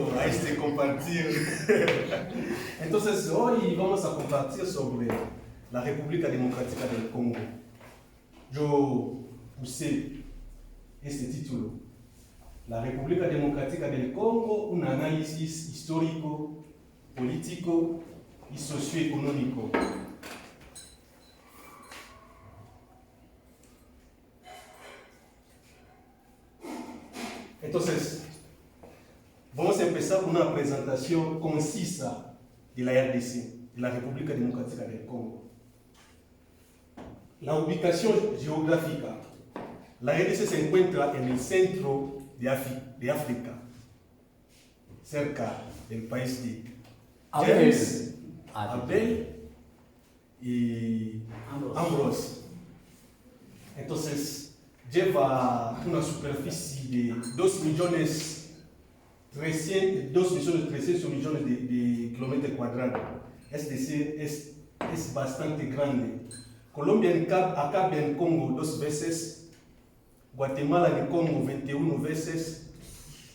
a compartir. Entonces, hoy vamos a compartir sobre la República Democrática del Congo. Yo puse este título, La República Democrática del Congo, un análisis histórico, político y socioeconómico. Entonces, vamos a empezar con una presentación concisa de la RDC, de la República Democrática del Congo. La ubicación geográfica. La RDC se encuentra en el centro de África, cerca del país de James, Abel y Ambrose. Entonces, lleva una superficie de 2.300.000 millones de kilómetros cuadrados. Es decir, es bastante grande. Colombia acaba en Congo 2 veces, Guatemala en Congo 21 veces,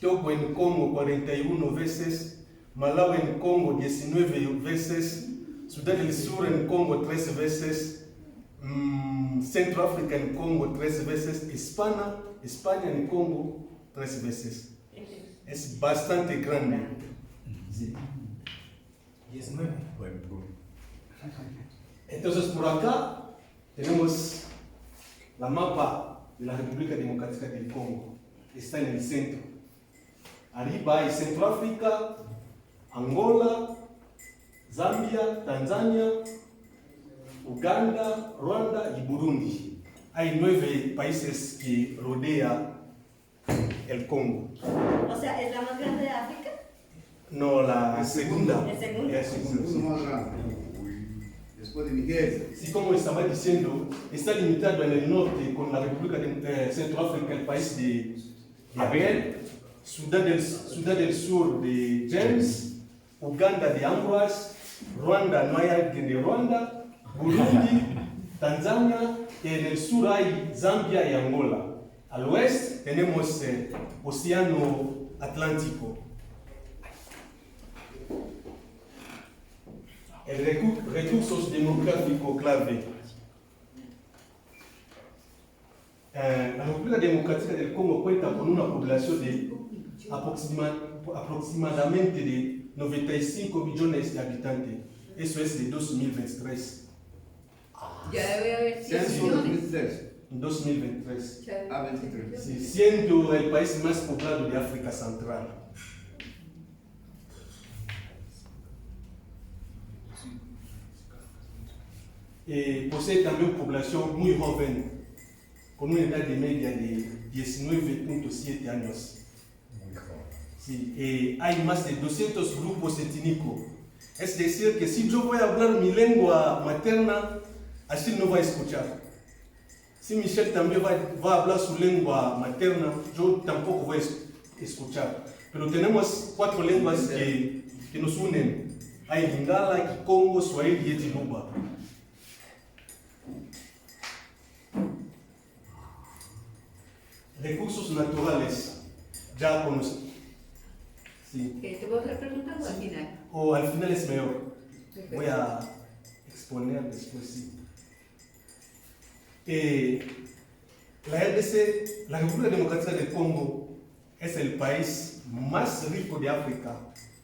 Togo en Congo 41 veces, Malawi en Congo 19 veces, Sudán del Sur en Congo 13 veces, Centroáfrica en Congo 13 veces, España en Congo 13 veces. Es bastante grande. Sí. 19. Entonces, por acá tenemos la mapa de la República Democrática del Congo. Está en el centro. Arriba hay Centroáfrica, Angola, Zambia, Tanzania, Uganda, Ruanda y Burundi. Hay 9 países que rodean el Congo. O sea, ¿es la más grande de África? No, la segunda. ¿El segundo? El segundo. Más grande. Después de Nigeria. Sí, como estaba diciendo, está limitado en el norte con la República de Centroáfrica, el país de Abel, Sudán del Sur de James, Uganda de Ambrose, Ruanda no hay alguien de Ruanda, Burundi, Tanzania, y en el sur hay Zambia y Angola. Al oeste tenemos el Océano Atlántico. El recursos demográficos clave. La República Democrática del Congo cuenta con una población de aproximadamente de 95 millones de habitantes. Eso es de 2023. Ya debe haber 100 Censo millones. 2003. 2023. A 23. Sí, siendo el país más poblado de África Central. Posee también población muy joven, con una edad de media de 19.7 años. Sí, hay más de 200 grupos étnicos. Es decir, que si yo voy a hablar mi lengua materna, así no va a escuchar. Si Michel también va a hablar su lengua materna, yo tampoco voy a escuchar. Pero tenemos 4 lenguas que nos unen. Hay Lingala, Kikongo, Swahili y Etiluba. Recursos naturales, ya conocen. Sí. ¿Te puedo hacer preguntas o al final? O al final es mejor. Perfecto. Voy a exponer después, sí. La RDC, la República Democrática del Congo, es el país más rico de África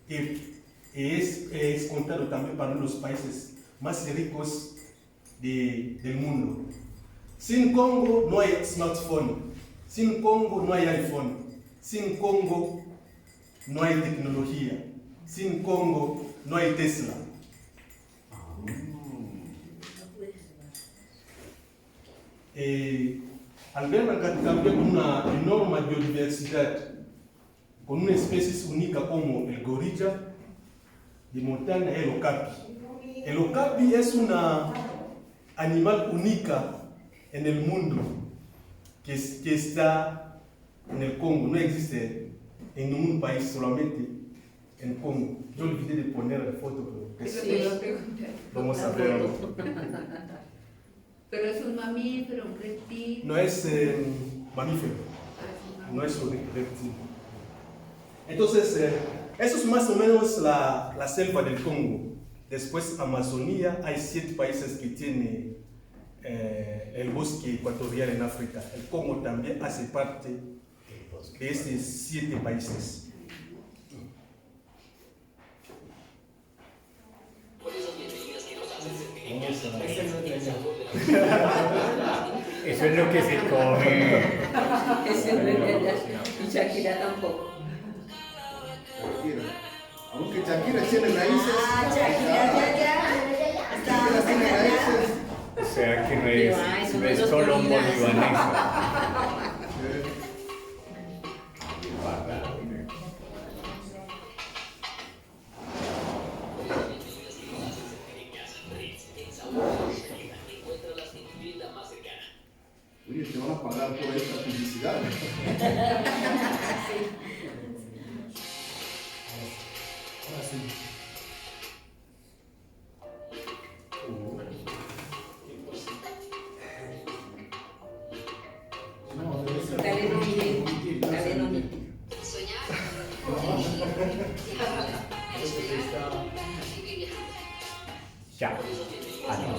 y es contado también para los países más ricos del mundo. Sin Congo no hay smartphone, sin Congo no hay iPhone, sin Congo no hay tecnología, sin Congo no hay Tesla. Alberga también una enorme biodiversidad, con una especie única como el gorilla de montaña y el okapi. El okapi es una animal única en el mundo que está en el Congo, no existe en ningún país, solamente en Congo. Yo olvidé de poner la foto, pero vamos a verlo. Pero es un mamífero, un reptil. No es mamífero, no es un reptil. Entonces, Eso es más o menos la selva del Congo. Después, Amazonía, hay 7 países que tienen el bosque ecuatorial en África. El Congo también hace parte de estos 7 países. Eso es lo que se come. Eso no es verdad. Y Shakira tampoco. Shakira. Aunque Shakira tiene raíces. Shakira tiene raíces. O sea que no Pero, es, eso no no es los colombo gorilas. libanesa. Oye, te van a pagar por esta publicidad. Dale no miren, dale no miren. Ya. Ah, no.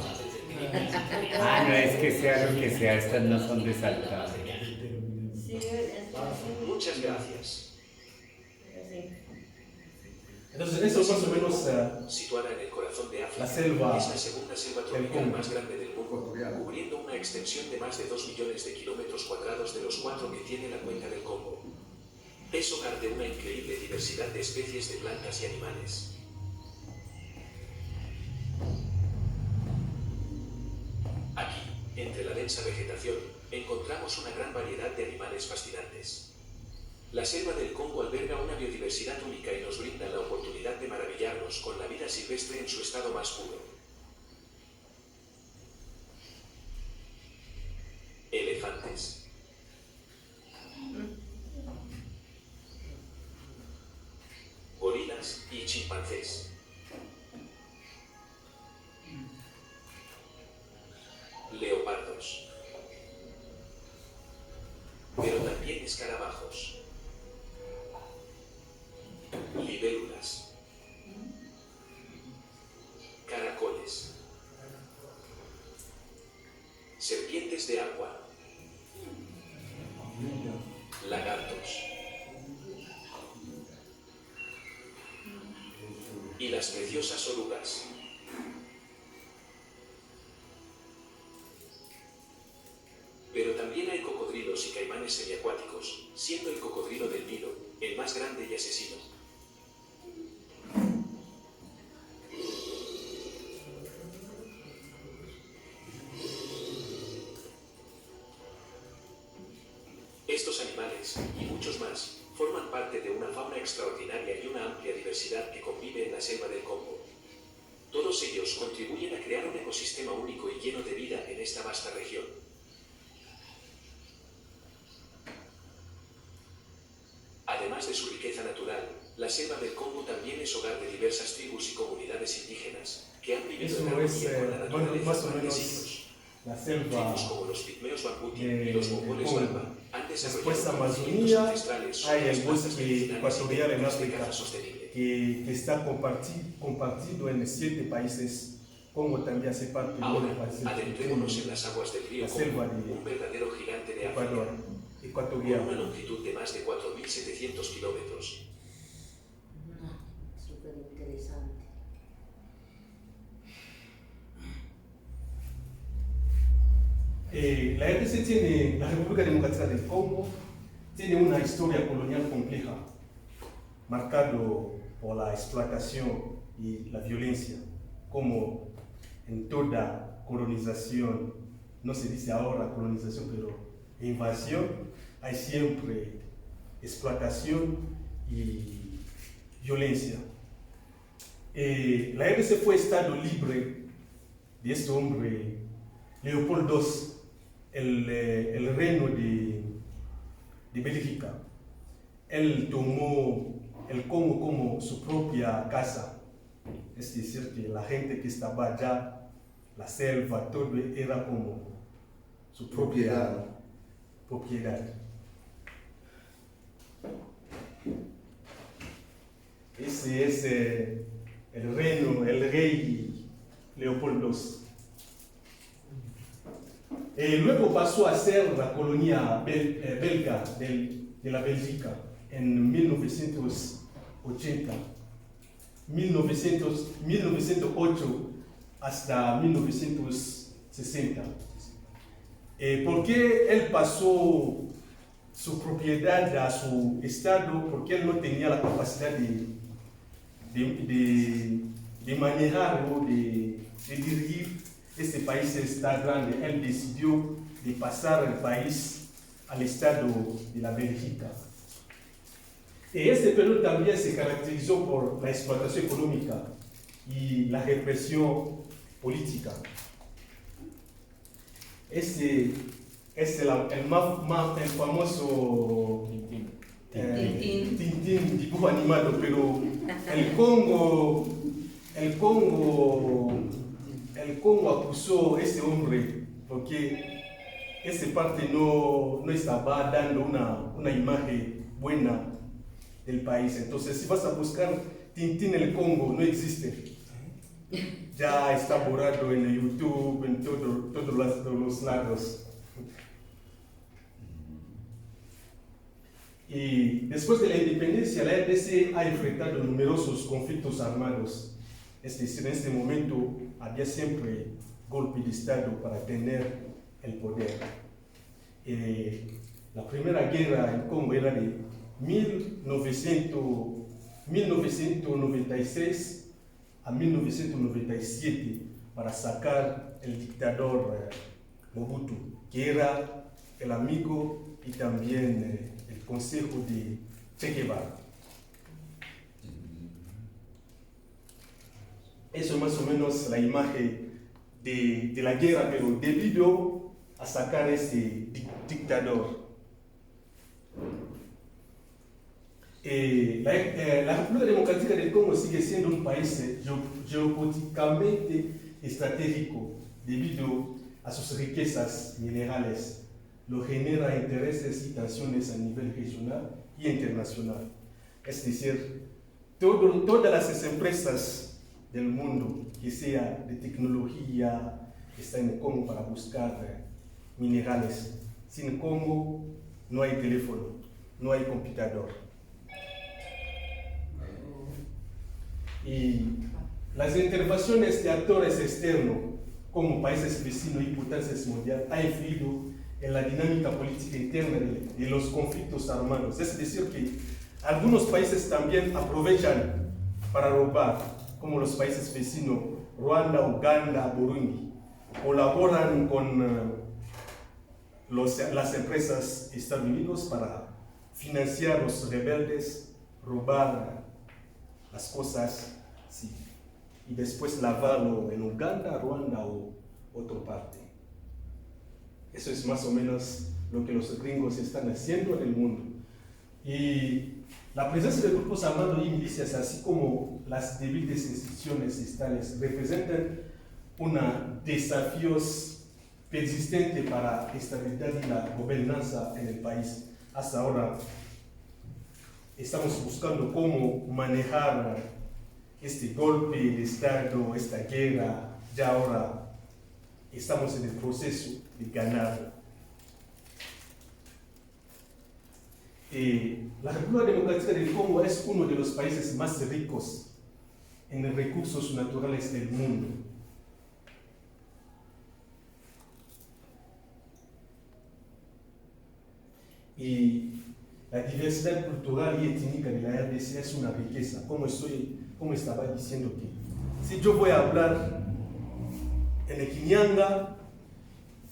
Ah, no es que sea lo que sea, estas no son de Salta. Muchas gracias. Entonces, eso es más o menos Situada en el corazón de África, la selva es la segunda selva del tropical Congo. más grande del mundo, Ecuatorial. cubriendo una extensión de más de 2 millones de kilómetros cuadrados de los 4 que tiene la cuenca del Congo. Es hogar de una increíble diversidad de especies de plantas y animales. Aquí, entre la densa vegetación, encontramos una gran variedad de animales fascinantes. La selva del Congo alberga una biodiversidad única y nos brinda la oportunidad de maravillarnos con la vida silvestre en su estado más puro. Elefantes. Gorilas y chimpancés. Leopardos. Pero también escarabajos. Libélulas. Caracoles. Serpientes de agua. Lagartos. Y las preciosas orugas. Pero también hay cocodrilos y caimanes semiacuáticos, siendo el cocodrilo del Nilo el más grande y asesino. Estos animales, y muchos más, forman parte de una fauna extraordinaria y una amplia diversidad que convive en la selva del Congo. Todos ellos contribuyen a crear un ecosistema único y lleno de vida en esta vasta región. Además de su riqueza natural, la selva del Congo también es hogar de diversas tribus y comunidades indígenas que han vivido Eso en es, armonía con la bueno, naturaleza más o durante menos siglos. la selva Tribus como los pigmeos Bambuti de y los mongoles Congo. Bamba han desarrollado Después, conocimientos Amazonía, ancestrales sobre hay las el plantas bosque medicinales y ecuatorial en técnicas de África, caza sostenible. que está compartido en 7 países. Congo también hace parte de Ahora, los países adentrémonos en las aguas del río la selva Congo, de un verdadero gigante de África, Ecuador, con ecuatorial. una longitud de más de 4.700 kilómetros. Súper interesante. La RDC tiene, la República Democrática del Congo, tiene una historia colonial compleja, marcado por la explotación y la violencia, como en toda colonización, no se dice ahora colonización, pero invasión, hay siempre explotación y violencia. La RDC fue Estado libre de este hombre, Leopoldo II, el reino de Bélgica. Él tomó el Congo como su propia casa, es decir, que la gente que estaba allá, la selva, todo era como su propiedad. Ese es el rey Leopoldo II. Luego pasó a ser la colonia belga de la Bélgica en 1980, 1908 hasta 1960. ¿Por qué él pasó su propiedad a su estado? Porque él no tenía la capacidad de manejar o de dirigir este país tan grande. Él decidió de pasar el país al estado de la Bélgica. Este periodo también se caracterizó por la explotación económica y la represión política. El famoso Tintín, dibujo animado, pero el Congo acusó a ese hombre porque esa parte no estaba dando una imagen buena del país. Entonces, si vas a buscar Tintín en el Congo, no existe. Ya está borrado en YouTube, en todos los lados. Y después de la independencia, la RDC ha enfrentado numerosos conflictos armados. Es decir, en este momento había siempre golpe de Estado para tener el poder. La primera guerra en Congo era de 1996 a 1997 para sacar el dictador Mobutu, que era el amigo y también el consejo de Che Guevara. Eso es más o menos la imagen de la guerra, pero debido a sacar ese dictador. La República Democrática del Congo sigue siendo un país geopolíticamente estratégico debido a sus riquezas minerales. Lo genera intereses y tensiones a nivel regional y internacional. Es decir, todas las empresas del mundo, que sea de tecnología, están en Congo para buscar minerales. Sin Congo no hay teléfono, no hay computador. Y las intervenciones de actores externos, como países vecinos y potencias mundiales, han influido en la dinámica política interna de los conflictos armados. Es decir, que algunos países también aprovechan para robar, como los países vecinos, Ruanda, Uganda, Burundi, colaboran con las empresas de Estados Unidos para financiar a los rebeldes, robar las cosas, sí, y después lavarlo en Uganda, Ruanda o otra parte. Eso es más o menos lo que los gringos están haciendo en el mundo. Y la presencia de grupos armados y milicias, así como las débiles instituciones estatales, representan desafíos persistentes para la estabilidad y la gobernanza en el país. Hasta ahora estamos buscando cómo manejar este golpe de Estado, esta guerra. Ya ahora estamos en el proceso de ganar. La República Democrática del Congo es uno de los países más ricos en recursos naturales del mundo. Y la diversidad cultural y étnica de la RDC es una riqueza, como estaba diciendo que si yo voy a hablar en Equinyanga,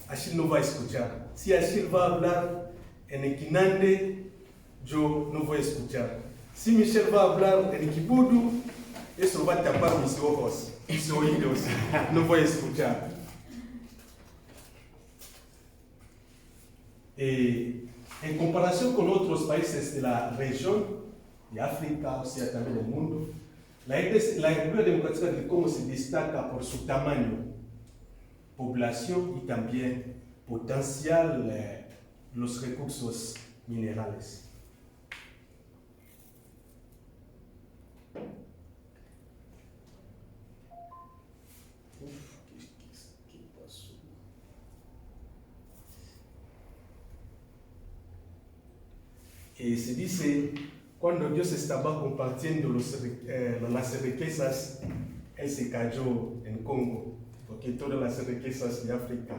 Achille no va a escuchar. Si Achille va a hablar en Equinande, yo no voy a escuchar. Si Michel va a hablar en Equibudu, eso va a tapar mis ojos, mis oídos, no voy a escuchar. En comparación con otros países de la región, de África, o sea, también del mundo, la República Democrática del Congo se destaca por su tamaño, población y también potencial los recursos minerales. Y se dice, cuando Dios estaba compartiendo las riquezas, Él se cayó en Congo, porque todas las riquezas de África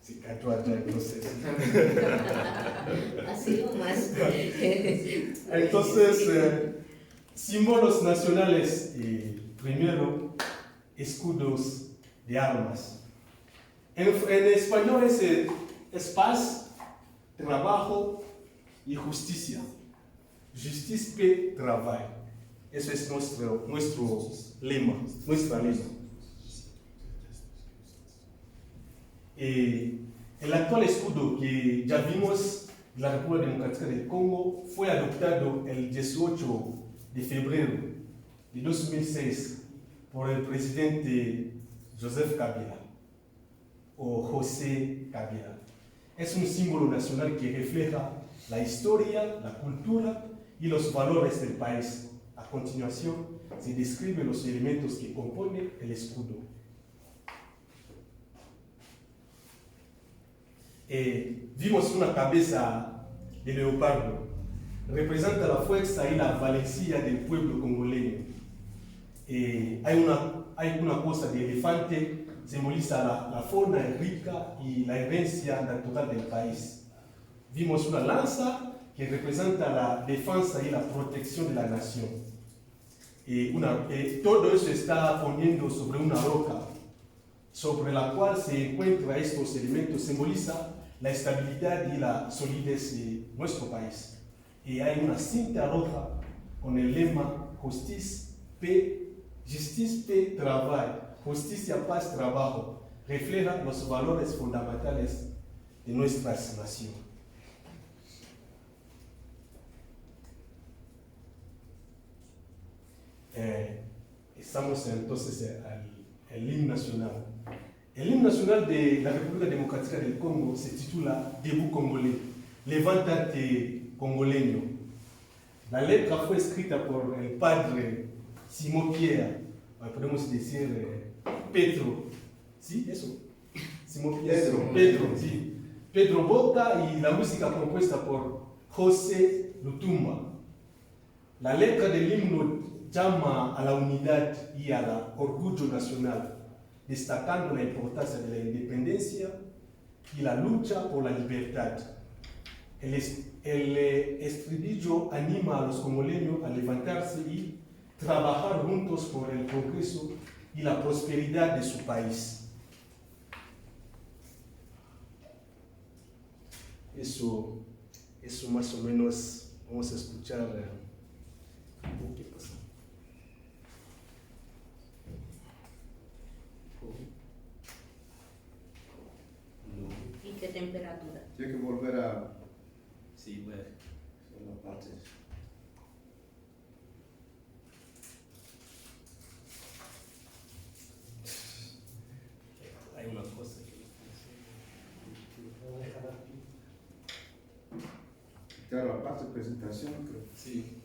se cayó allá, entonces. Así o más. Entonces, símbolos nacionales, primero, escudos de armas. En español es paz, trabajo y justicia. Justice, paix, travail. Eso es nuestro lema, nuestra lema. El actual escudo que ya vimos de la República Democrática del Congo fue adoptado el 18 de febrero de 2006 por el presidente Joseph Kabila o José Kabila. Es un símbolo nacional que refleja la historia, la cultura y los valores del país. A continuación, se describen los elementos que componen el escudo. Vimos una cabeza de leopardo. Representa la fuerza y la valentía del pueblo congoleño. Hay una cosa de elefante, simboliza la fauna rica y la herencia natural del país. Vimos una lanza que representa la defensa y la protección de la nación. Todo eso está poniendo sobre una roca, sobre la cual se encuentran estos elementos, simboliza la estabilidad y la solidez de nuestro país. Y hay una cinta roja con el lema Justice, paix, travail, justicia, paz, trabajo. Refleja los valores fundamentales de nuestras naciones. Estamos entonces al himno nacional. El himno nacional de la República Democrática del Congo se titula Debout Congolais, levántate congoleño. La letra fue escrita por el padre Simón Pierre, podemos decir Pedro, ¿sí? Eso, Simón Pierre, Pedro, sí. Pedro Bota, y la música compuesta por José Lutumba. La letra del himno llama a la unidad y al orgullo nacional, destacando la importancia de la independencia y la lucha por la libertad. El estribillo anima a los congoleños a levantarse y trabajar juntos por el progreso y la prosperidad de su país. Eso más o menos vamos a escuchar. ¿Qué pasa? ¿Y qué temperatura? Tiene que volver a Sí, bueno. la parte. Hay una cosa que Claro, la parte de presentación, creo. sí.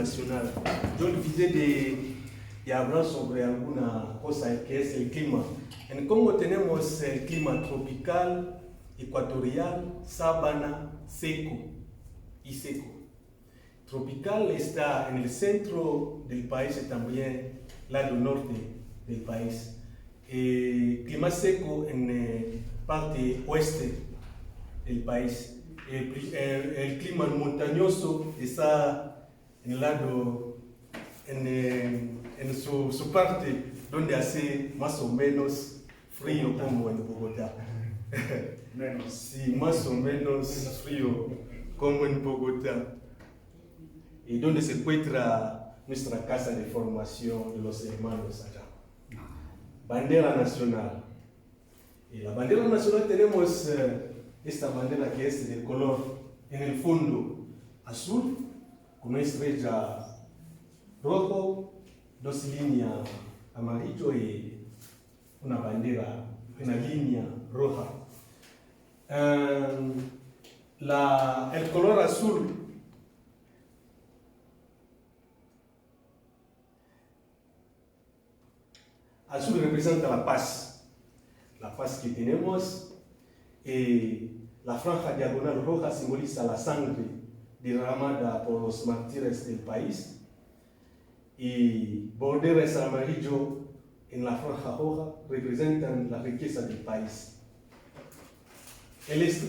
nacional. Yo olvidé de hablar sobre alguna cosa que es el clima. En Congo tenemos el clima tropical, ecuatorial, sabana, seco y seco. Tropical está en el centro del país y también lado norte del país. Clima seco en parte oeste del país. El clima montañoso está en el lado, en su parte donde hace más o menos frío como en Bogotá. Menos. Sí, más o menos frío como en Bogotá. Y donde se encuentra nuestra casa de formación de los hermanos allá. Bandera nacional. Y la bandera nacional tenemos esta bandera que es de color en el fondo azul, con una estrella rojo, dos líneas amarillo y una bandera, una línea roja. El color azul representa la paz que tenemos. La franja diagonal roja simboliza la sangre derramada por los mártires del país, y borderas amarillo en la franja roja representan la riqueza del país.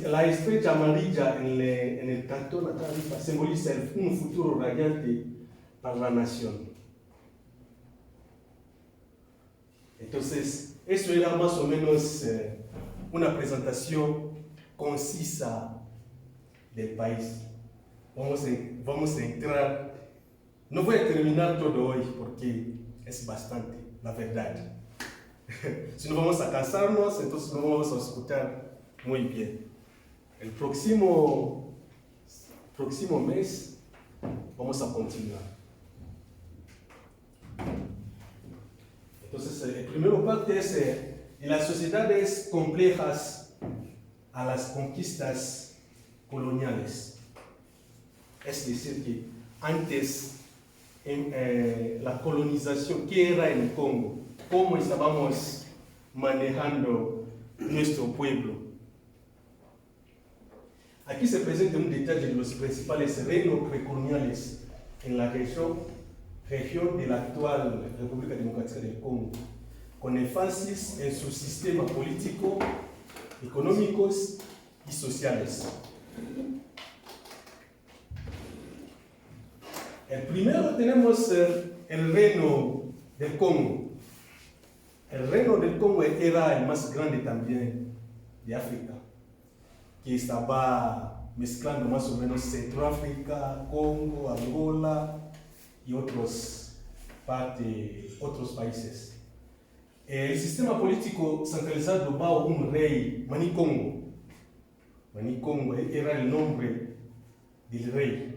La estrella amarilla en el cantón arriba simboliza un futuro radiante para la nación. Entonces, eso era más o menos una presentación concisa del país. Vamos a entrar, no voy a terminar todo hoy porque es bastante, la verdad. Si no vamos a cansarnos, entonces no vamos a escuchar muy bien. El próximo mes vamos a continuar. Entonces, el primer parte es en las sociedades complejas a las conquistas coloniales. Es decir, que antes la colonización, ¿qué era en Congo? ¿Cómo estábamos manejando nuestro pueblo? Aquí se presenta un detalle de los principales reinos precoloniales en la región de la actual República Democrática del Congo, con énfasis en su sistema político, económicos y sociales. El primero tenemos el reino del Congo. El reino del Congo era el más grande también de África, que estaba mezclando más o menos Centroáfrica, Congo, Angola y otros países. El sistema político centralizado bajo un rey, Manikongo. Manikongo era el nombre del rey,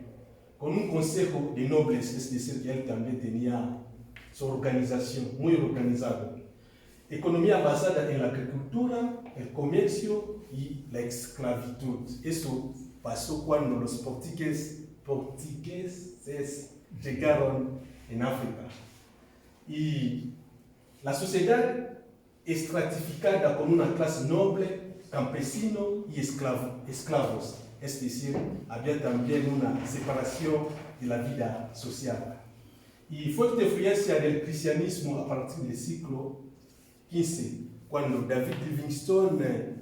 con un consejo de nobles, es decir, que él también tenía su organización muy organizada. Economía basada en la agricultura, el comercio y la esclavitud. Eso pasó cuando los portugueses llegaron en África. Y la sociedad estratificada con una clase noble, campesino y esclavos. Es decir, había también una separación de la vida social. Y fuerte influencia del cristianismo a partir del siglo XV, cuando David Livingstone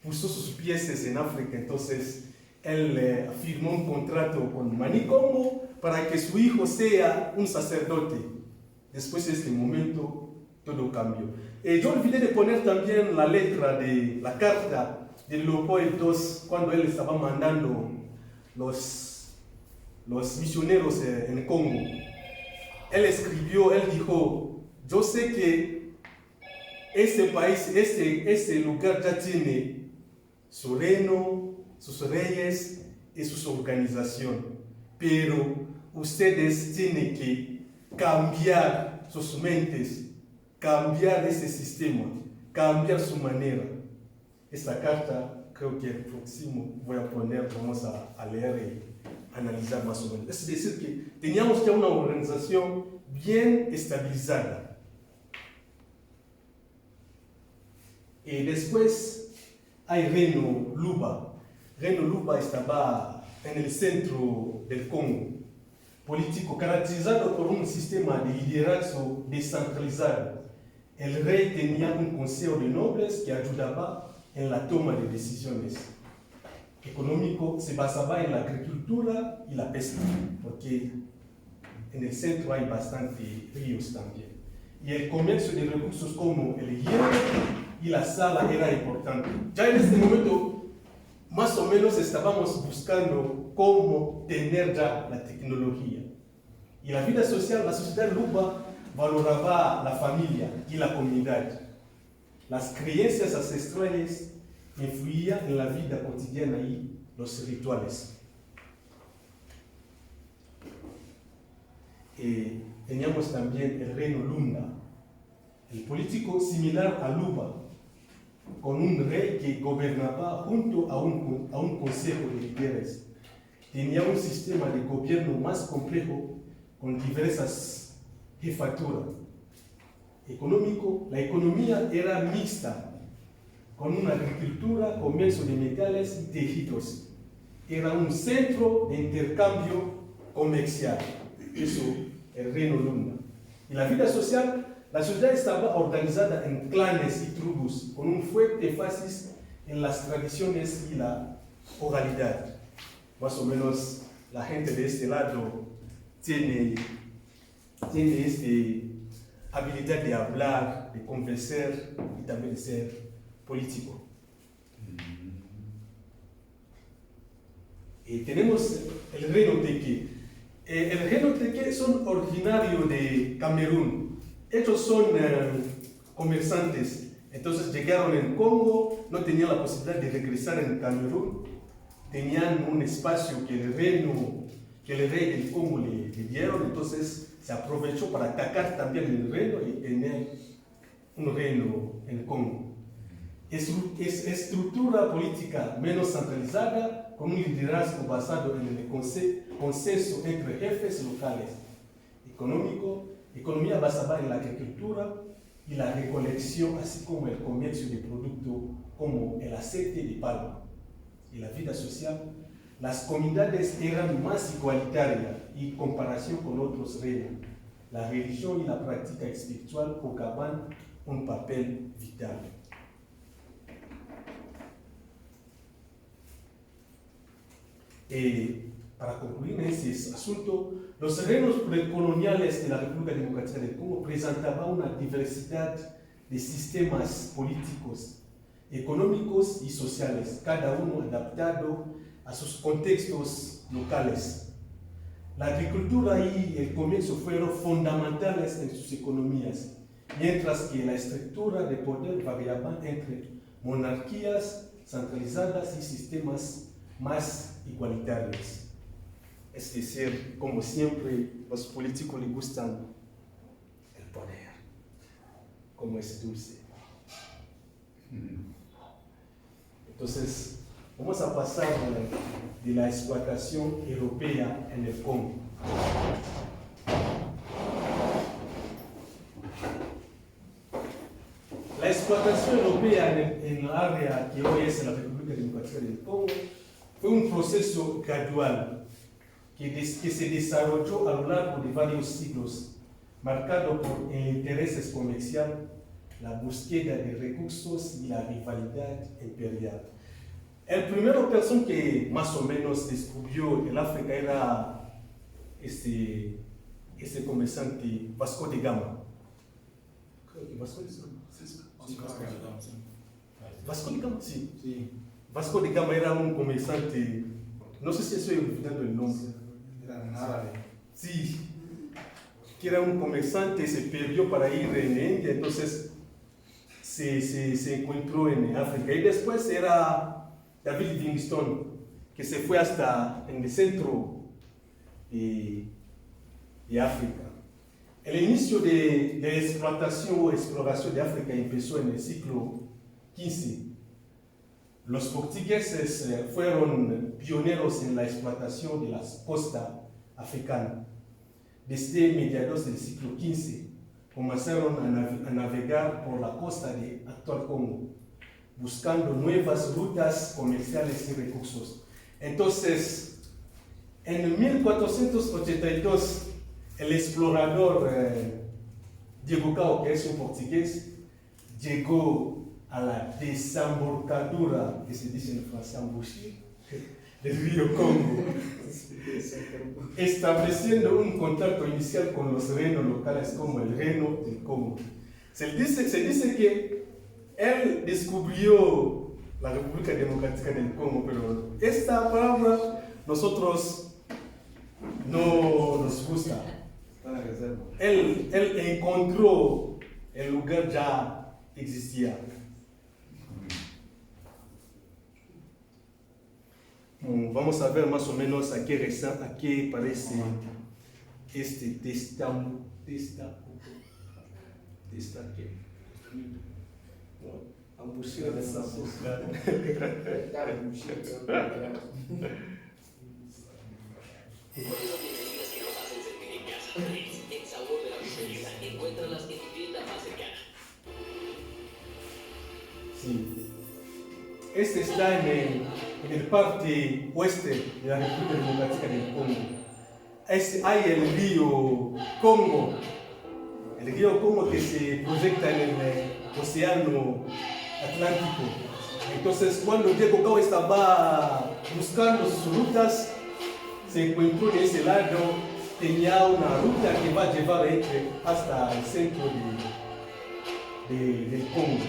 puso sus pies en África. Entonces, él firmó un contrato con Manikongo para que su hijo sea un sacerdote. Después de este momento, todo cambió. Yo olvidé de poner también la letra de la carta de Leopoldo II, cuando él estaba mandando los misioneros en Congo. Él escribió, él dijo: yo sé que este país, este lugar ya tiene su reino, sus reyes y su organización, pero ustedes tienen que cambiar sus mentes, cambiar ese sistema, cambiar su manera. Esta carta creo que el próximo voy a poner, vamos a leer y analizar más o menos. Es decir, que teníamos ya una organización bien estabilizada. Y después hay Reino Luba. Reino Luba estaba en el centro del Congo, político caracterizado por un sistema de liderazgo descentralizado. El rey tenía un consejo de nobles que ayudaba en la toma de decisiones. Económico se basaba en la agricultura y la pesca, porque en el centro hay bastantes ríos también. Y el comercio de recursos como el hierro y la sal era importante. Ya en este momento, más o menos estábamos buscando cómo tener ya la tecnología. Y la vida social, la sociedad luba valoraba la familia y la comunidad. Las creencias ancestrales influían en la vida cotidiana y los rituales. Teníamos también el reino Lunda, el político similar a Luba, con un rey que gobernaba junto a un consejo de líderes. Tenía un sistema de gobierno más complejo con diversas jefaturas. La economía era mixta, con una agricultura, comercio de metales y tejidos. Era un centro de intercambio comercial. Eso, el reino Lunda. Y la vida social, la sociedad estaba organizada en clanes y tribus, con un fuerte énfasis en las tradiciones y la oralidad. Más o menos la gente de este lado tiene esta habilidad de hablar, de conversar y también de ser político. Y tenemos el reino Teque. El reino Teque son originarios de Camerún. Ellos son comerciantes. Entonces llegaron en Congo, no tenían la posibilidad de regresar en Camerún. Tenían un espacio que el rey del Congo le dieron, entonces se aprovechó para atacar también el reino y tener un reino en Congo. Es estructura política menos centralizada, con un liderazgo basado en el consenso entre jefes locales. Economía basada en la agricultura y la recolección, así como el comercio de productos como el aceite de palma. Y la vida social, las comunidades eran más igualitarias en comparación con otros reinos. La religión y la práctica espiritual jugaban un papel vital. Para concluir en este asunto, los reinos precoloniales de la República Democrática del Congo presentaban una diversidad de sistemas políticos, económicos y sociales, cada uno adaptado a sus contextos locales. La agricultura y el comercio fueron fundamentales en sus economías, mientras que la estructura de poder variaba entre monarquías centralizadas y sistemas más igualitarios. Es decir, como siempre, los políticos les gustan el poder, como es dulce. Entonces, vamos a pasar de la explotación europea en el Congo. La explotación europea en el área que hoy es la República Democrática del Congo fue un proceso gradual que se desarrolló a lo largo de varios siglos, marcado por el interés comercial, la búsqueda de recursos y la rivalidad imperial. El primero persona que más o menos descubrió el África era este comerciante Vasco de Gama. Creo que Vasco de Gama. Vasco de Gama, sí. Sí, Vasco de Gama era un comerciante, no sé si estoy olvidando el nombre. era en árabe. Sí, que era un comerciante, se perdió para ir en India, entonces se encontró en África. Y después era David Livingstone, que se fue hasta en el centro de África. El inicio de la explotación o exploración de África empezó en el siglo XV. Los portugueses fueron pioneros en la explotación de la costa africana. Desde mediados del siglo XV comenzaron a navegar por la costa del actual Congo, buscando nuevas rutas comerciales y recursos. Entonces, en 1482, el explorador Diego Cao, que es un portugués, llegó a la desembocadura, que se dice en francés, embouchure, del río Congo, estableciendo un contacto inicial con los reinos locales como el reino del Congo. Se dice que él descubrió la República Democrática del Congo, pero esta palabra nosotros no nos gusta. Él encontró el lugar ya existía. Vamos a ver más o menos a qué parece este testamento. El sabor de la bienvenida. Encuéntralas en tu tienda más cercana. Sí. Este está en el parte oeste de la República Democrática del Congo. Hay el río Congo. El río Congo que se proyecta en el océano Atlántico. Entonces, cuando Diego Cao estaba buscando sus rutas, se encontró en ese lado, tenía una ruta que va a llevar hasta el centro del Congo.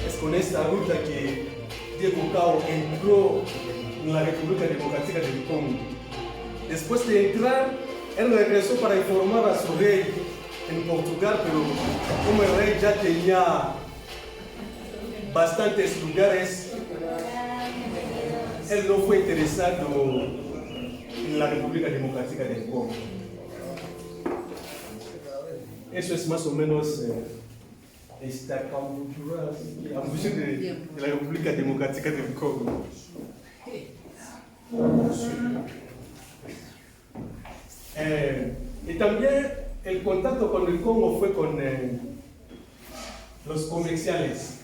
Es con esta ruta que Diego Cao entró en la República Democrática del Congo. Después de entrar, él regresó para informar a su rey en Portugal, pero como el rey ya tenía bastantes lugares, él no fue interesado en la República Democrática del Congo. Eso es más o menos esta embouchure de la República Democrática del Congo. Y también el contacto con el Congo fue con los comerciales.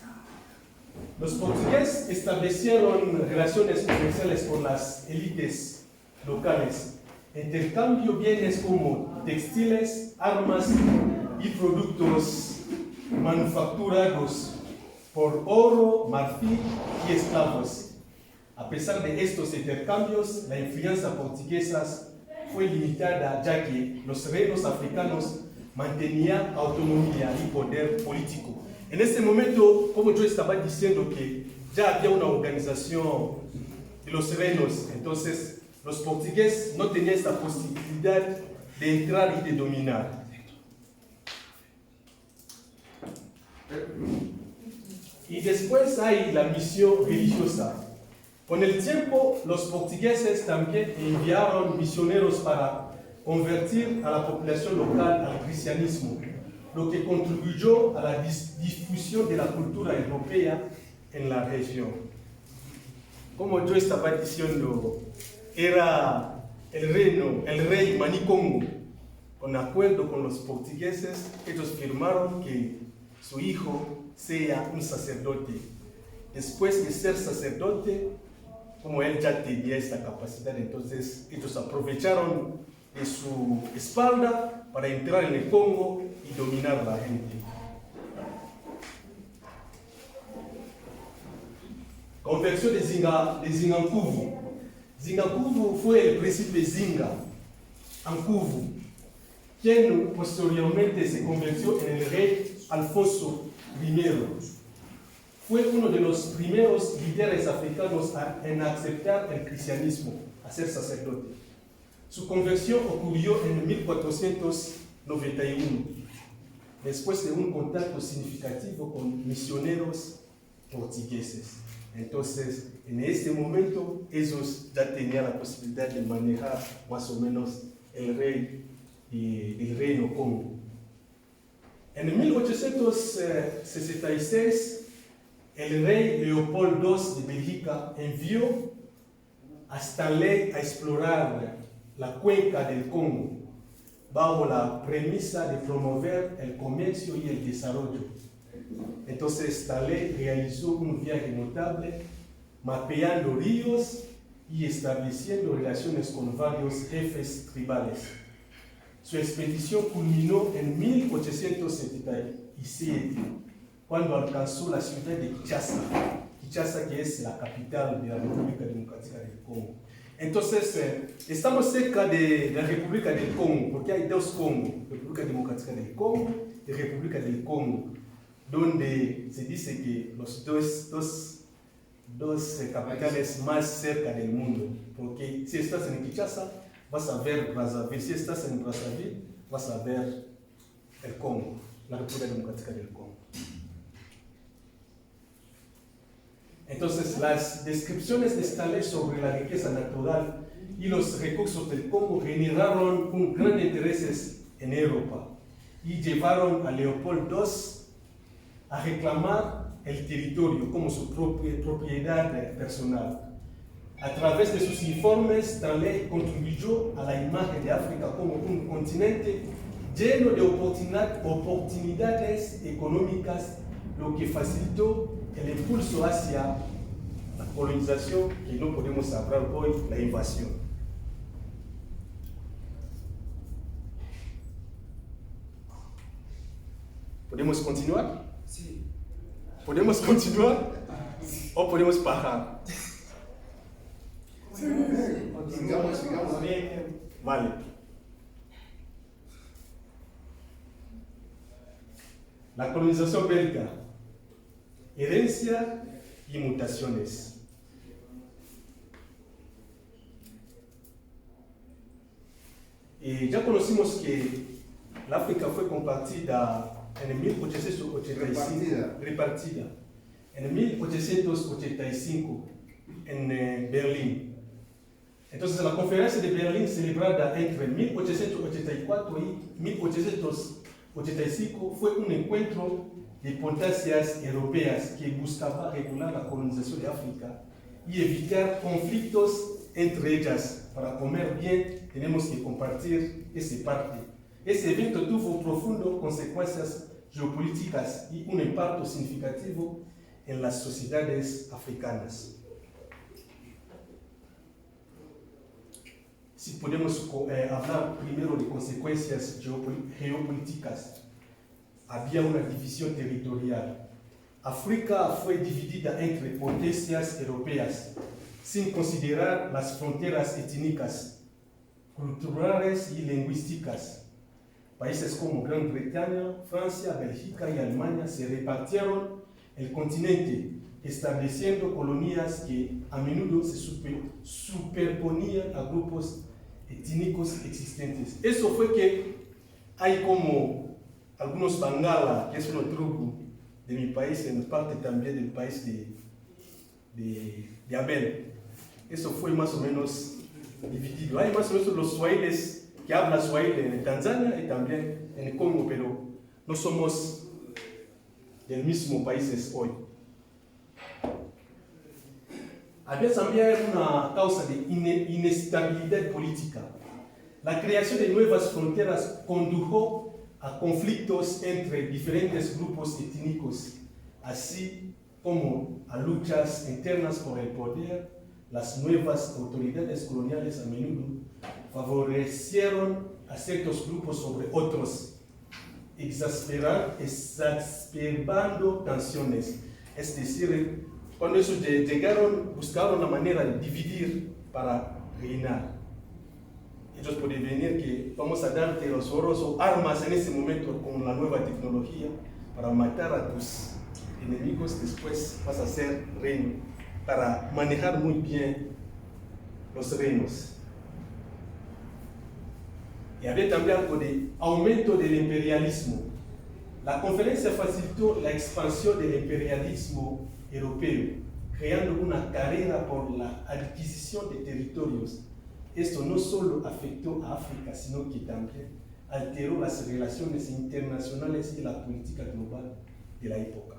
Los portugueses establecieron relaciones comerciales con las élites locales. Intercambio bienes como textiles, armas y productos manufacturados por oro, marfil y esclavos. A pesar de estos intercambios, la influencia portuguesa fue limitada, ya que los reinos africanos mantenían autonomía y poder político. En este momento, como yo estaba diciendo que ya había una organización de los reinos, entonces los portugueses no tenían esta posibilidad de entrar y de dominar. Y después hay la misión religiosa. Con el tiempo, los portugueses también enviaron misioneros para convertir a la población local al cristianismo, lo que contribuyó a la difusión de la cultura europea en la región. Como yo estaba diciendo, era el rey Manicongo, con acuerdo con los portugueses, ellos firmaron que su hijo sea un sacerdote. Después de ser sacerdote, como él ya tenía esta capacidad, entonces ellos aprovecharon de su espalda para entrar en el Congo y dominar a la gente. Conversión de Zingankuvu. Zingankuvu fue el príncipe Zinga Ankuvu, quien posteriormente se convirtió en el rey Alfonso I. fue uno de los primeros líderes africanos en aceptar el cristianismo, a ser sacerdote. Su conversión ocurrió en 1491, después de un contacto significativo con misioneros portugueses. Entonces, en este momento, ellos ya tenían la posibilidad de manejar más o menos el reino Congo. En 1866, el rey Leopoldo II de Bélgica envió a Stanley a explorar la cuenca del Congo, bajo la premisa de promover el comercio y el desarrollo. Entonces Stanley realizó un viaje notable, mapeando ríos y estableciendo relaciones con varios jefes tribales. Su expedición culminó en 1877, cuando alcanzó la ciudad de Kinshasa, que es la capital de la República Democrática del Congo. Entonces, estamos cerca de la República del Congo, porque hay dos Congo, República Democrática del Congo y República del Congo, donde se dice que los dos capitales más cerca del mundo, porque si estás en Kinshasa, vas a ver Brazzaville, si estás en Brazzaville, vas a ver el Congo, la República Democrática del Congo. Entonces, las descripciones de Stanley sobre la riqueza natural y los recursos del Congo generaron un gran interés en Europa y llevaron a Leopoldo II a reclamar el territorio como su propiedad personal. A través de sus informes, Stanley contribuyó a la imagen de África como un continente lleno de oportunidades económicas, lo que facilitó el impulso hacia la colonización, que no podemos hablar hoy, la invasión. ¿Podemos continuar? Sí. ¿Podemos continuar? ¿O podemos parar? Sigamos. Vale. La colonización belga, herencia y mutaciones. Ya conocimos que la África fue compartida en 1885, repartida en 1885 en Berlín. Entonces, la conferencia de Berlín, celebrada entre 1884 y 1885, fue un encuentro de potencias europeas que buscaba regular la colonización de África y evitar conflictos entre ellas. Para comer bien, tenemos que compartir esa parte. Ese evento tuvo profundas consecuencias geopolíticas y un impacto significativo en las sociedades africanas. Si podemos hablar primero de consecuencias geopolíticas, había una división territorial. África fue dividida entre potencias europeas, sin considerar las fronteras étnicas, culturales y lingüísticas. Países como Gran Bretaña, Francia, Bélgica y Alemania se repartieron el continente, estableciendo colonias que a menudo se superponían a grupos étnicos existentes. Eso fue que hay como algunos Bangala, que es una tribu de mi país, en parte también del país de Abel. Eso fue más o menos dividido. Hay más o menos los suahiles que hablan suahili en Tanzania y también en el Congo, pero no somos del mismo país hoy. Había también una causa de inestabilidad política. La creación de nuevas fronteras condujo a conflictos entre diferentes grupos étnicos, así como a luchas internas por el poder. Las nuevas autoridades coloniales a menudo favorecieron a ciertos grupos sobre otros, exacerbando tensiones. Es decir, cuando ellos llegaron, buscaron una manera de dividir para reinar. Ellos pueden venir que vamos a darte los oros o armas en ese momento con la nueva tecnología para matar a tus enemigos, después vas a ser reino, para manejar muy bien los reinos. Y había también algo de aumento del imperialismo. La conferencia facilitó la expansión del imperialismo europeo, creando una carrera por la adquisición de territorios. Esto no solo afectó a África, sino que también alteró las relaciones internacionales y la política global de la época.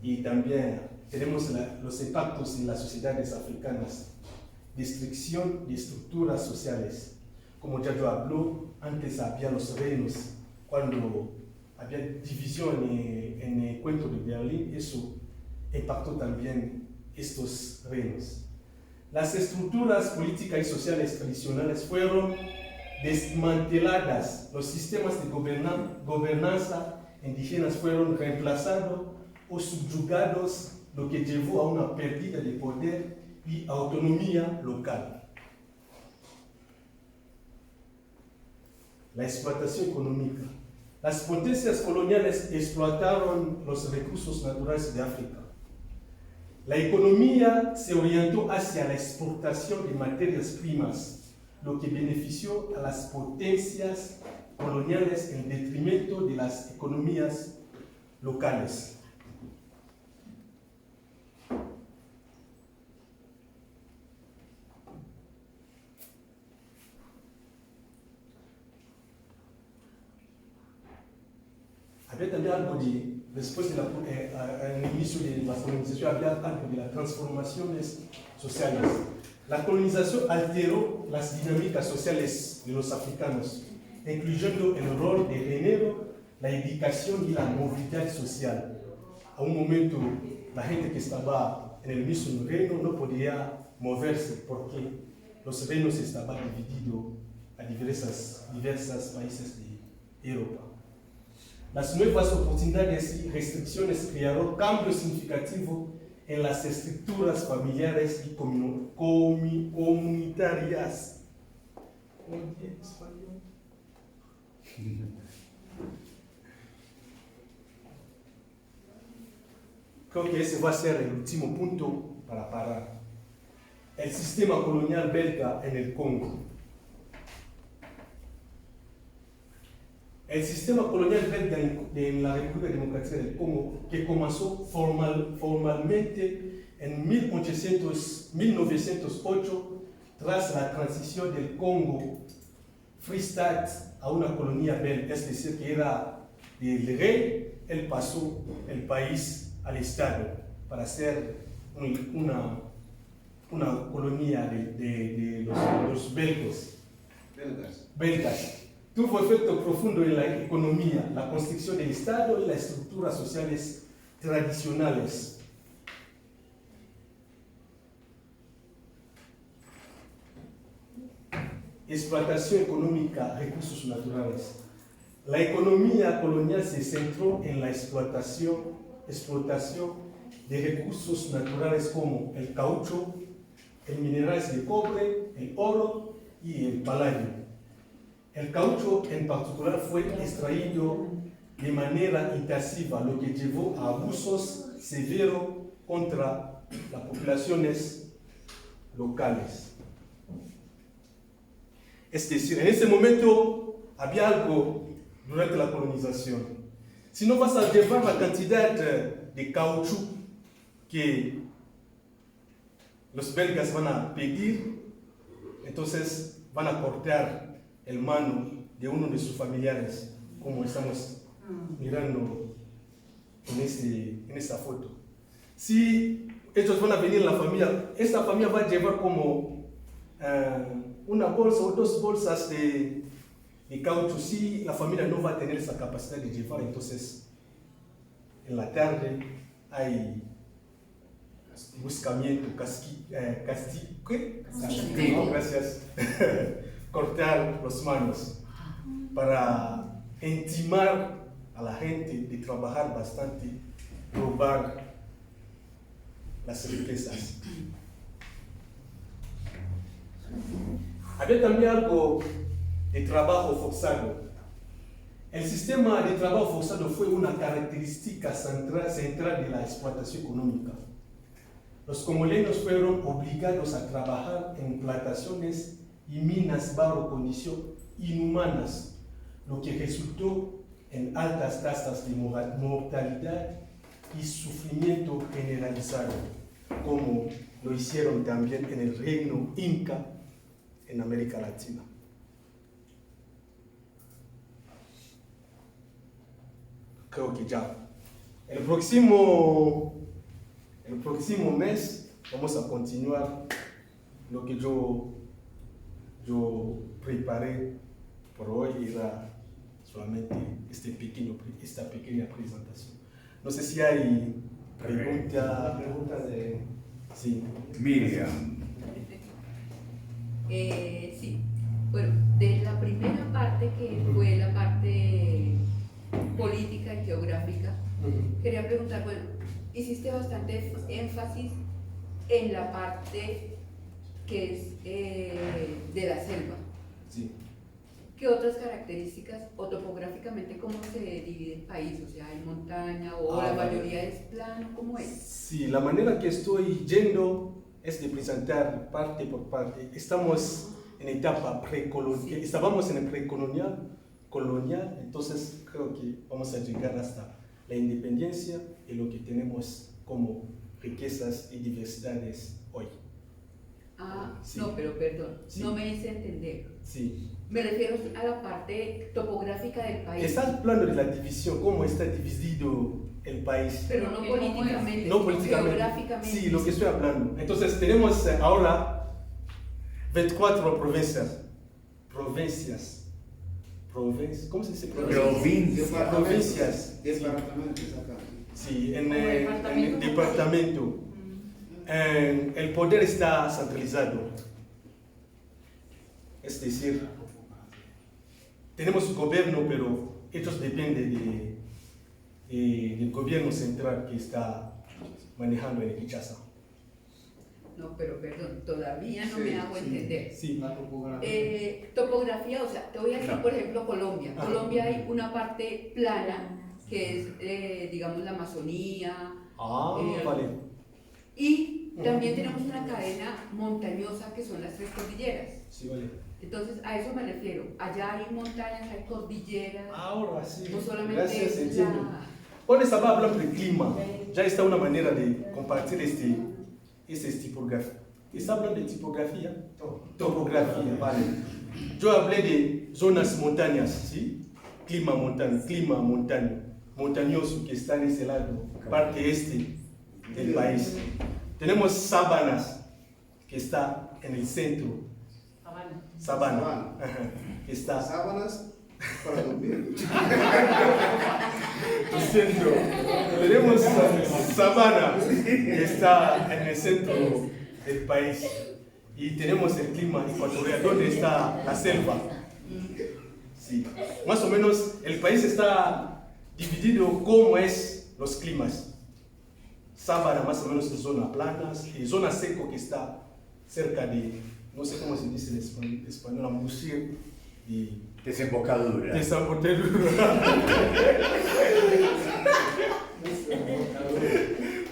Y también tenemos los impactos en las sociedades africanas, destrucción de estructuras sociales. Como ya yo habló, antes había los reinos, cuando había división en el cuento de Berlín, eso impactó también estos reinos. Las estructuras políticas y sociales tradicionales fueron desmanteladas, los sistemas de gobernanza indígenas fueron reemplazados o subyugados, lo que llevó a una pérdida de poder y autonomía local. La explotación económica. Las potencias coloniales explotaron los recursos naturales de África. La economía se orientó hacia la exportación de materias primas, lo que benefició a las potencias coloniales en detrimento de las economías locales. Había también algo de, después de el inicio de la colonización, había algo de las transformaciones sociales. La colonización alteró las dinámicas sociales de los africanos, incluyendo el rol de género, la educación y la movilidad social. A un momento, la gente que estaba en el mismo reino no podía moverse porque los reinos estaban divididos a diversos países de Europa. Las nuevas oportunidades y restricciones crearon cambios significativos en las estructuras familiares y comunitarias. Creo que ese va a ser el último punto para parar. El sistema colonial belga en el Congo. El sistema colonial belga en la República Democrática del Congo, que comenzó formalmente en 1908, tras la transición del Congo Free State a una colonia belga, es decir, que era del rey, él pasó el país al Estado para ser una colonia de los belgas. Tuvo efecto profundo en la economía, la construcción del Estado y las estructuras sociales tradicionales. Explotación económica, recursos naturales. La economía colonial se centró en la explotación de recursos naturales como el caucho, el minerales de cobre, el oro y el paladio. El caucho en particular fue extraído de manera intensiva, lo que llevó a abusos severos contra las poblaciones locales. Es decir, en ese momento había algo durante la colonización. Si no vas a llevar la cantidad de caucho que los belgas van a pedir, entonces van a cortar el mano de uno de sus familiares, como estamos mirando en esta foto. Si ellos van a venir a la familia, esta familia va a llevar como una bolsa o dos bolsas de caucho. Si la familia no va a tener esa capacidad de llevar, entonces en la tarde hay buscamiento, castigo, gracias, cortar las manos para intimar a la gente de trabajar bastante, robar las riquezas. Había también algo de trabajo forzado. El sistema de trabajo forzado fue una característica central de la explotación económica. Los congoleños fueron obligados a trabajar en plantaciones y minas bajo condiciones inhumanas, lo que resultó en altas tasas de mortalidad y sufrimiento generalizado, como lo hicieron también en el reino Inca en América Latina. Creo que ya. El próximo mes vamos a continuar lo que yo preparé por hoy. Era solamente esta pequeña presentación. No sé si hay preguntas de... Sí. Miriam. Sí, bueno, de la primera parte que fue la parte política y geográfica, quería preguntar, bueno, hiciste bastante énfasis en la parte que es de la selva. Sí. ¿Qué otras características o topográficamente cómo se divide el país? O sea, ¿hay montaña o la mayoría es plano? ¿Cómo es? Sí, la manera que estoy yendo es de presentar parte por parte. Estamos en etapa precolonial, estábamos en el precolonial, entonces creo que vamos a llegar hasta la independencia y lo que tenemos como riquezas y diversidades hoy. Ah, sí. No, pero perdón, Sí. no me hice entender. Sí. Me refiero a la parte topográfica del país. Está hablando de la división, cómo está dividido el país. Pero no políticamente, No políticamente. geográficamente. Sí, lo que estoy hablando. Entonces tenemos ahora 24 provincias. ¿Cómo se dice? Provincias. Departamentos acá. Sí, en el departamento. El poder está centralizado. Es decir, tenemos gobierno, pero ellos dependen del gobierno central que está manejando en Kinshasa. No, pero perdón, todavía no me hago entender. Sí. Topografía, o sea, te voy a decir, No. por ejemplo, Colombia. Ajá. Colombia hay una parte plana, que es, digamos, la Amazonía. Vale. Y también tenemos una cadena montañosa que son las tres cordilleras. Sí, vale. Entonces, a eso me refiero. Allá hay montañas, hay cordilleras. Ahora sí. No solamente Gracias, es entiendo. la... Cuando estaba hablando de clima, ya está una manera de compartir esta tipografía. ¿Está hablando de tipografía? Topografía, vale. Yo hablé de zonas montañas, ¿sí? Clima montañoso que está en ese lado, parte este del país. Tenemos sabanas, que está en el centro. Sabana. Ajá, que está. Sábanas para dormir. Lo siento. Tenemos sabana, que está en el centro del país. Y tenemos el clima ecuatorial, donde está la selva. Sí. Más o menos el país está dividido como es los climas. Sabana más o menos es zona planas y zona seco que está cerca de, no sé cómo se dice en español, ambusir y Desembocadura.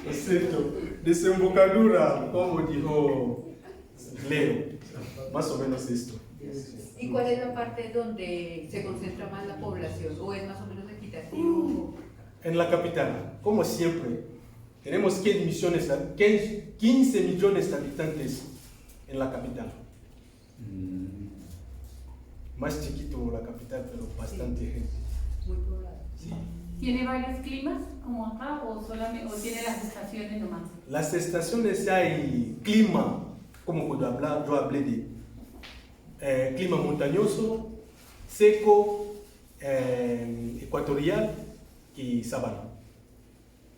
Lo siento, desembocadura, como dijo Leo, más o menos esto. ¿Y cuál es la parte donde se concentra más la población? ¿O es más o menos equitativo? En la capital, como siempre, tenemos 15 millones de habitantes en la capital. Más chiquito la capital, pero bastante gente. Muy poblado. Sí. ¿Tiene varios climas como acá o tiene las estaciones nomás? Las estaciones hay clima, como cuando yo hablé de clima montañoso, seco, ecuatorial y sabana.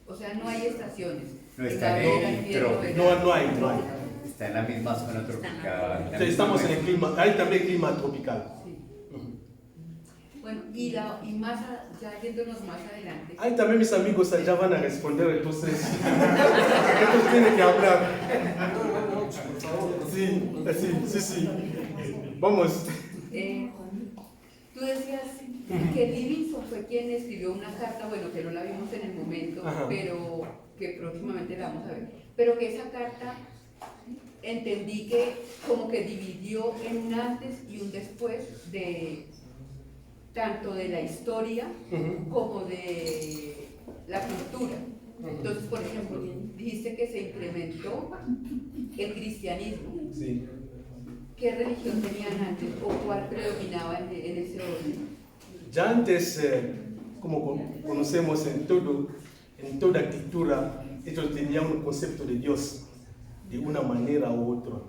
O sea, no hay estaciones. No está en Primavera, el invierno, trópico. verano. No hay. Está en la misma zona tropical. Entonces, estamos en el clima, hay también clima tropical. Sí. Bueno, y ya yéndonos más adelante. Ahí también mis amigos allá van a responder, entonces ellos tienen que hablar. Sí. Vamos. Tú decías que Livingston fue quien escribió una carta, bueno, que no la vimos en el momento, Ajá. pero que próximamente la vamos a ver, pero que esa carta entendí que como que dividió en un antes y un después de tanto de la historia como de la cultura. Entonces, por ejemplo, dijiste que se incrementó el cristianismo. Sí. ¿Qué religión tenían antes o cuál predominaba en ese orden? Ya antes, como conocemos en toda cultura, ellos tenían un concepto de Dios de una manera u otra.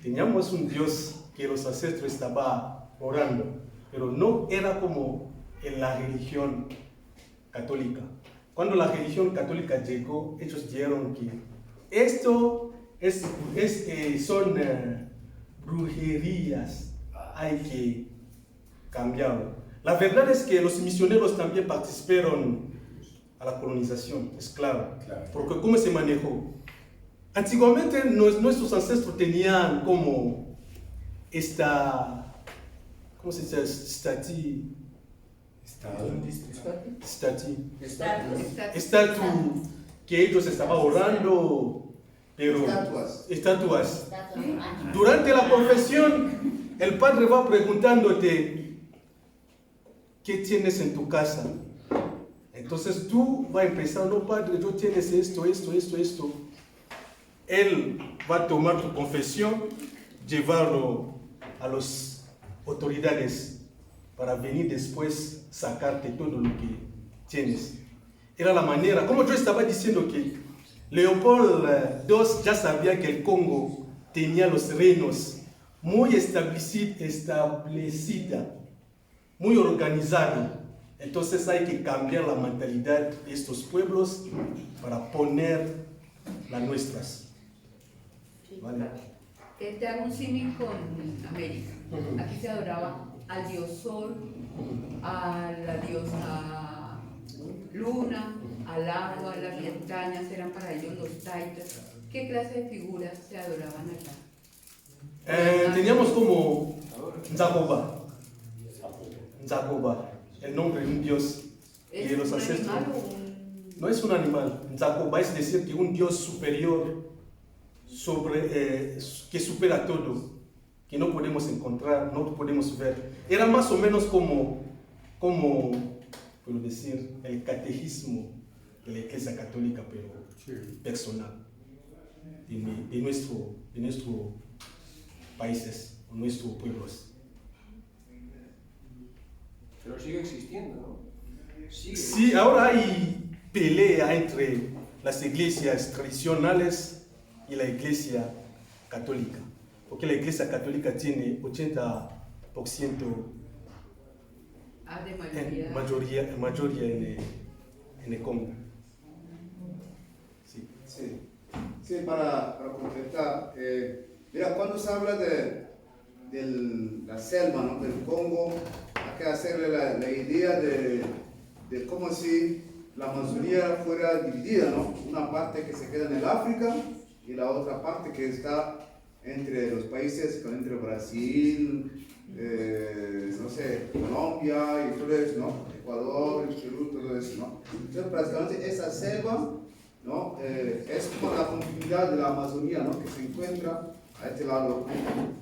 Teníamos un Dios que los ancestros estaban orando, pero no era como en la religión católica. Cuando la religión católica llegó, ellos dijeron que esto son brujerías, hay que cambiarlo. La verdad es que los misioneros también participaron a la colonización, es claro. Porque ¿cómo se manejó? Antiguamente nuestros ancestros tenían como ¿cómo se dice? Estatua que ellos estaban orando, pero estatuas. Durante la confesión, el padre va preguntándote, ¿qué tienes en tu casa? Entonces tú vas a empezar, no padre, yo tienes esto. Él va a tomar tu confesión, llevarlo a las autoridades para venir después sacarte todo lo que tienes. Era la manera, como yo estaba diciendo que Leopoldo II ya sabía que el Congo tenía los reinos muy establecida, muy organizado. Entonces hay que cambiar la mentalidad de estos pueblos para poner las nuestras. ¿Vale? Te hago un símil con América. Aquí se adoraba al dios Sol, a la diosa Luna, al agua, las montañas eran para ellos los taitas. ¿Qué clase de figuras se adoraban allá? Teníamos como Nzakoba, el nombre de un dios ¿Es que los un ancestros. animal o un...? No es un animal, Nzakoba es decir que un dios superior que supera todo, que no podemos encontrar, no podemos ver. Era más o menos como puedo decir, el catecismo de la Iglesia Católica, pero personal, de nuestros países, o nuestros pueblos. Pero sigue existiendo, ¿no? Sí, ahora hay pelea entre las iglesias tradicionales y la Iglesia Católica, porque la Iglesia Católica tiene 80% de mayoría en el Congo. Sí. Sí, para completar, mira, cuando se habla de la selva, ¿no?, del Congo, hay que hacerle la idea de como si la Amazonía fuera dividida, ¿no? Una parte que se queda en el África y la otra parte que está entre los países, entre Brasil, no sé, Colombia y todo eso, ¿no? Ecuador, Perú, todo eso, ¿no? Entonces, prácticamente esa selva, ¿no? Es como la continuidad de la Amazonía, ¿no?, que se encuentra a este lado.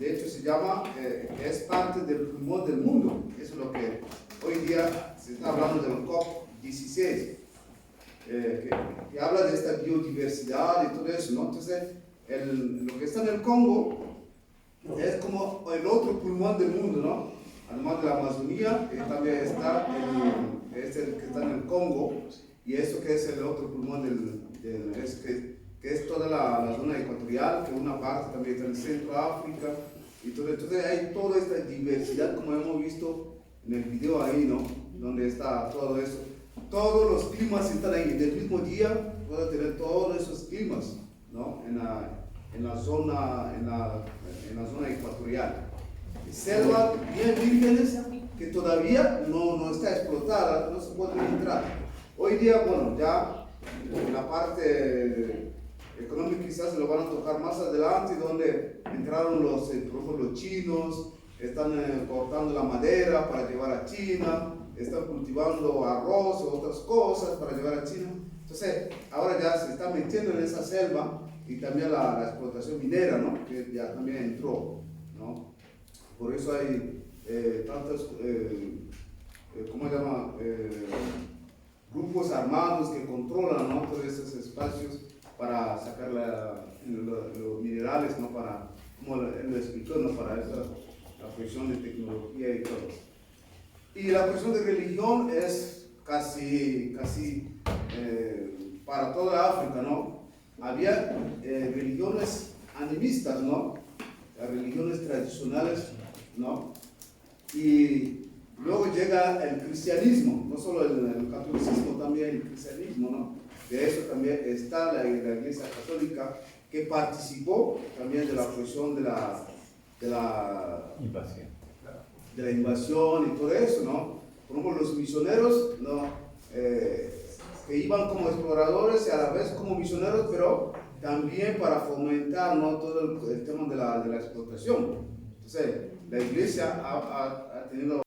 De hecho, se llama, es parte del pulmón del mundo. Eso es lo que hoy día se está hablando del COP16, que habla de esta biodiversidad y todo eso, ¿no? Entonces, lo que está en el Congo es como el otro pulmón del mundo, ¿no? Además de la Amazonía, también está el que está en el Congo, y esto que es el otro pulmón que es toda la zona ecuatorial, que una parte también está en el centro de África, y todo. Entonces hay toda esta diversidad, como hemos visto en el video ahí, ¿no?, donde está todo eso. Todos los climas están ahí, en el mismo día puede tener todos esos climas, ¿no?, en la zona ecuatorial. Selvas bien vírgenes que todavía no está explotada, no se puede entrar. Hoy día, bueno, ya en la parte económica quizás se lo van a tocar más adelante, donde entraron por ejemplo, los chinos están cortando la madera para llevar a China, están cultivando arroz o otras cosas para llevar a China. Entonces, ahora ya se está metiendo en esa selva y también la explotación minera, ¿no? Que ya también entró, ¿no? Por eso hay tantos, ¿cómo se llama? Grupos armados que controlan, ¿no? Todos esos espacios para sacar los minerales, ¿no? Para, como él lo explicó, ¿no? Para la cuestión de tecnología y todo. Y la cuestión de religión es casi para toda África, ¿no? Había religiones animistas, ¿no? Las religiones tradicionales, ¿no? Y luego llega el cristianismo, no solo el catolicismo, también el cristianismo, ¿no? De eso también está la Iglesia Católica, que participó también de la cuestión de la invasión y todo eso, ¿no? Por ejemplo, los misioneros, ¿no? Que iban como exploradores y a la vez como misioneros, pero también para fomentar, ¿no? Todo el tema de la explotación. Entonces, la iglesia ha tenido